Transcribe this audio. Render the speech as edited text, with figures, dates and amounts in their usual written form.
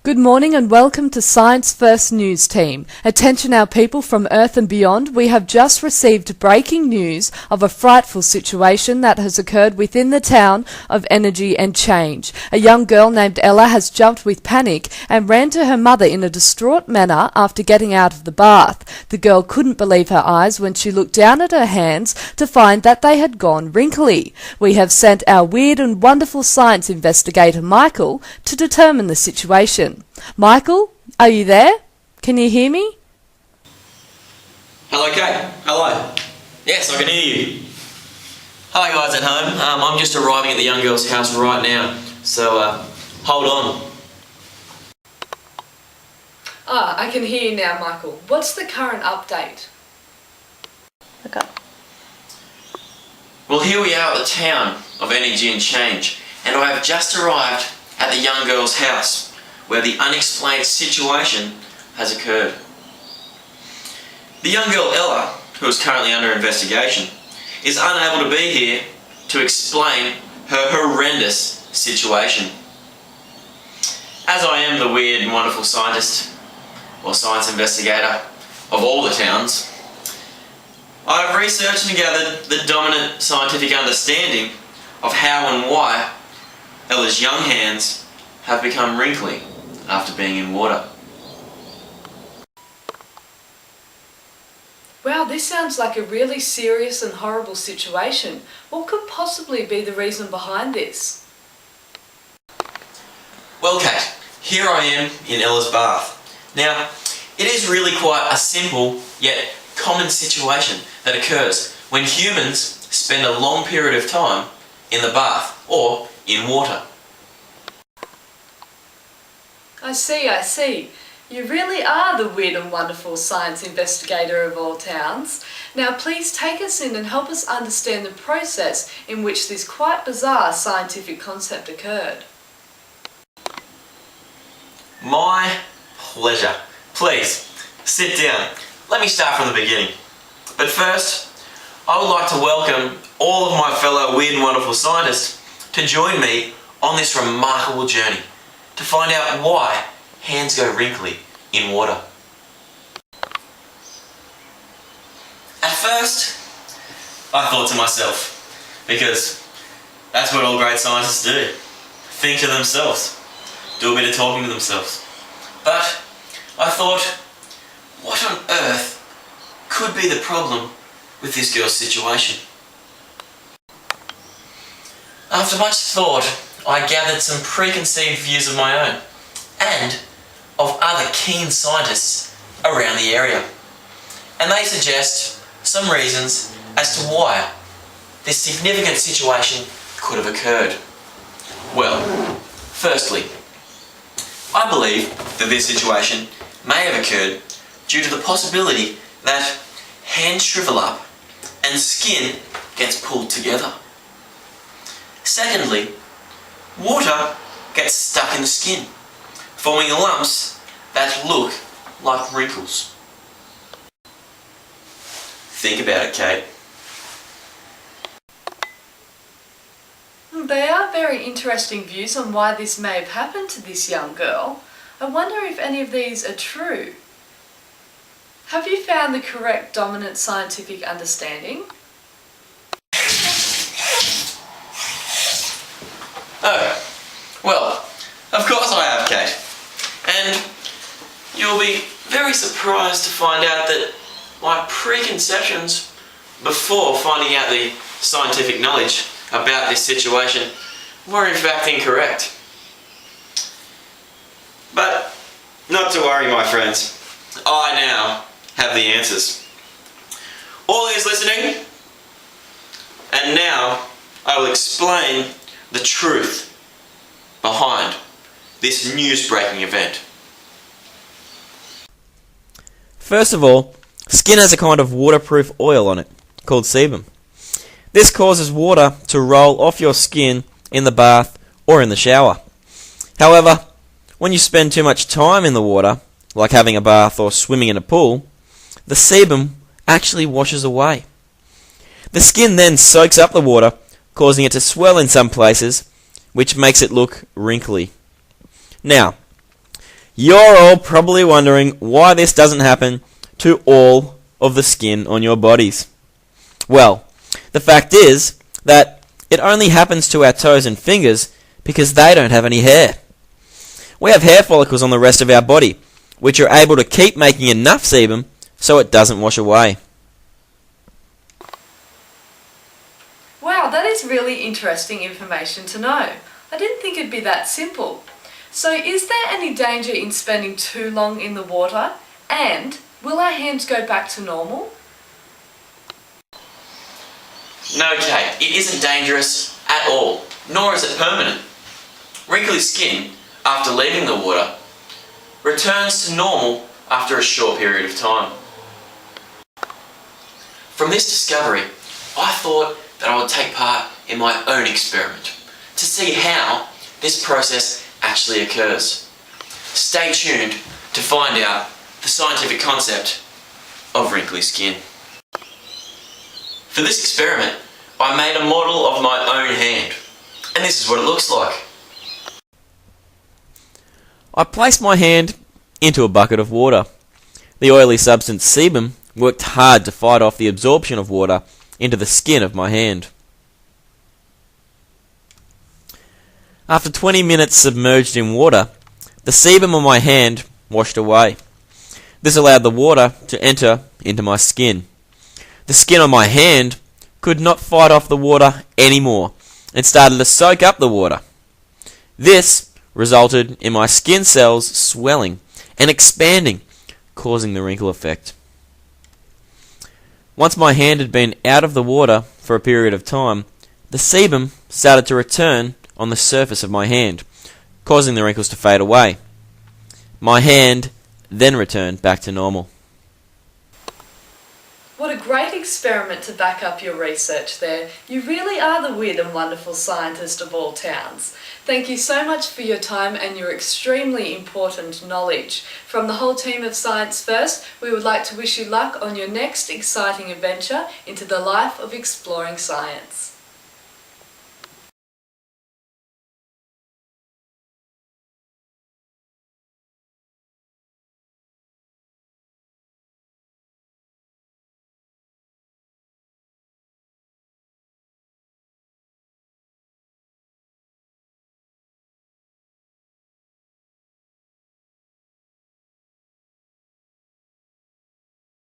Good morning and welcome to Science First News Team. Attention our people from Earth and beyond, we have just received breaking news of a frightful situation that has occurred within the town of Energy and Change. A young girl named Ella has jumped with panic and ran to her mother in a distraught manner after getting out of the bath. The girl couldn't believe her eyes when she looked down at her hands to find that they had gone wrinkly. We have sent our weird and wonderful science investigator Michael to determine the situation. Michael, are you there? Can you hear me? Hello, Kate. Hello. Yes, I can hear you. Hi guys at home. I'm just arriving at the young girl's house right now, so hold on. I can hear you now, Michael. What's the current update? Okay. Well, here we are at the town of Energy and Change, and I have just arrived at the young girl's house, where the unexplained situation has occurred. The young girl Ella, who is currently under investigation, is unable to be here to explain her horrendous situation. As I am the weird and wonderful scientist, or science investigator, of all the towns, I have researched and gathered the dominant scientific understanding of how and why Ella's young hands have become wrinkly after being in water. Wow, this sounds like a really serious and horrible situation. What could possibly be the reason behind this? Well, Kate, here I am in Ella's bath. Now, it is really quite a simple yet common situation that occurs when humans spend a long period of time in the bath or in water. I see. You really are the weird and wonderful science investigator of all towns. Now please take us in and help us understand the process in which this quite bizarre scientific concept occurred. My pleasure. Please, sit down. Let me start from the beginning. But first, I would like to welcome all of my fellow weird and wonderful scientists to join me on this remarkable journey to find out why hands go wrinkly in water. At first, I thought to myself, because that's what all great scientists do, think to themselves, do a bit of talking to themselves. But I thought, what on earth could be the problem with this girl's situation? After much thought, I gathered some preconceived views of my own and of other keen scientists around the area, and they suggest some reasons as to why this significant situation could have occurred. Well, firstly, I believe that this situation may have occurred due to the possibility that hands shrivel up and skin gets pulled together. Secondly, water gets stuck in the skin, forming lumps that look like wrinkles. Think about it, Kate. They are very interesting views on why this may have happened to this young girl. I wonder if any of these are true. Have you found the correct dominant scientific understanding? Oh, well, of course I have, Kate. And you'll be very surprised to find out that my preconceptions before finding out the scientific knowledge about this situation were in fact incorrect. But not to worry, my friends. I now have the answers. All ears listening? And now I will explain the truth behind this news-breaking event. First of all, skin has a kind of waterproof oil on it, called sebum. This causes water to roll off your skin in the bath or in the shower. However, when you spend too much time in the water, like having a bath or swimming in a pool, the sebum actually washes away. The skin then soaks up the water, causing it to swell in some places, which makes it look wrinkly. Now, You're all probably wondering why this doesn't happen to all of the skin on your bodies. Well, the fact is that it only happens to our toes and fingers because they don't have any hair. We have hair follicles on the rest of our body, which are able to keep making enough sebum so it doesn't wash away. Wow, that is really interesting information to know. I didn't think it'd be that simple. So is there any danger in spending too long in the water? And will our hands go back to normal? No, Kate, it isn't dangerous at all, nor is it permanent. Wrinkly skin, after leaving the water, returns to normal after a short period of time. From this discovery, I thought that I would take part in my own experiment to see how this process actually occurs. Stay tuned to find out the scientific concept of wrinkly skin. For this experiment, I made a model of my own hand, and this is what it looks like. I placed my hand into a bucket of water. The oily substance sebum worked hard to fight off the absorption of water into the skin of my hand. After 20 minutes submerged in water, the sebum on my hand washed away. This allowed the water to enter into my skin. The skin on my hand could not fight off the water anymore and started to soak up the water. This resulted in my skin cells swelling and expanding, causing the wrinkle effect. Once my hand had been out of the water for a period of time, the sebum started to return on the surface of my hand, causing the wrinkles to fade away. My hand then returned back to normal. What a great experiment to back up your research there. You really are the weird and wonderful scientist of all towns. Thank you so much for your time and your extremely important knowledge. From the whole team of Science First, we would like to wish you luck on your next exciting adventure into the life of exploring science.